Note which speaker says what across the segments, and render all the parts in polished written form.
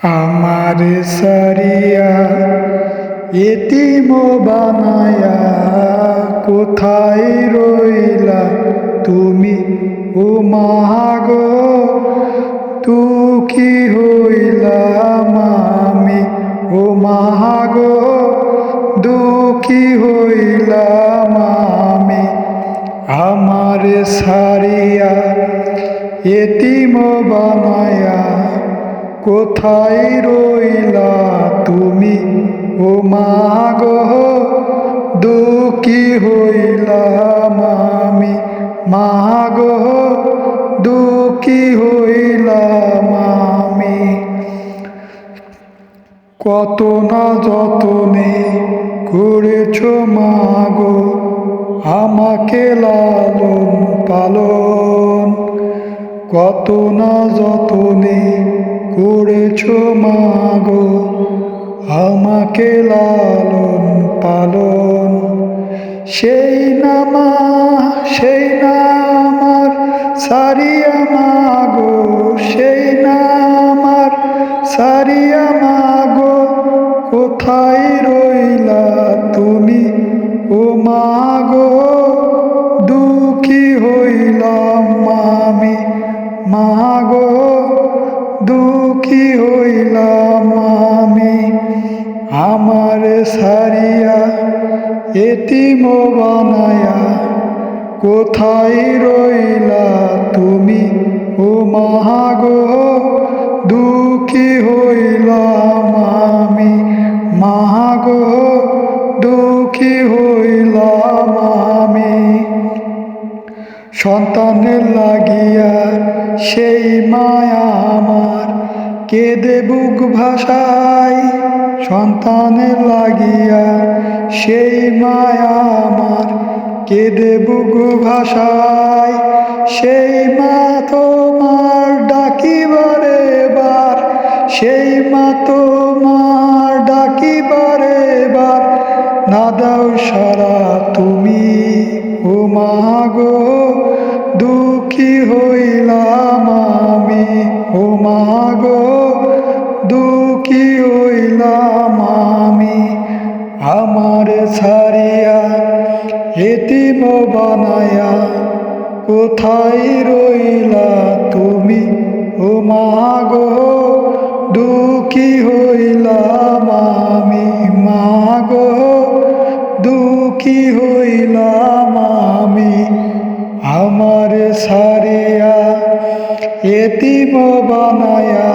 Speaker 1: আমার সারিয়া এতিম বানায়া কোথায় রইলা তুমি ও মাগো, দুঃখী হইলাম আমি ও মাগো, দুঃখী হইলাম আমি। আমার সারিয়া এতিম বানায়া কোথায় রইলা তুমি ও মাগো, দুঃখী হইলাম আমি মাগো, দুঃখী হইলাম আমি। কত না যতনে করেছ মাগো আমাকে লালন পালন, কত না যতনে করেছ মাগো আমাকে লালন পালন। সেই না আমার সারিয়া মাগো, সেই না আমার সারিয়া মাগো, কোথায় রইলা তুমি ও মাগো, দুঃখী হইলাম আমি মাগো, দুঃখী হইলাম আমি। আমার সারিয়া এতিম বানায়া কোথায় রইলা তুমি ও মাগো, দুঃখী হইলাম আমি মাগো, দুঃখী হইলাম আমি। সন্তানের লাগিয়া সেই মায়া আমার কেঁদে বুক ভাষায়, সন্তানের লাগিয়া সেই মায়া আমার কেঁদে বুক ভাষায়। সেই মা তোমার ডাকিবারে বার, সেই মা তোমার ডাকিবারে বার, না দাও সারা তুমি ও মাগো, দুঃখী হইলাম আমি ও মাগো, দুঃখী হইলাম আমি। আমার ছাড়িয়া এতিম বানায়া কোথায় রইলা তুমি ও মাগো, দুঃখী হইলাম আমি মাগো, দুঃখী হইলাম আমি। আমার সারিয়া এতিম বানায়া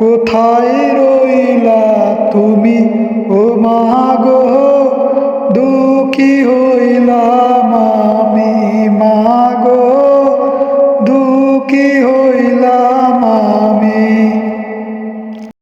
Speaker 1: কোথায় রইলা তুমি ও মাগো, দুঃখী হইলাম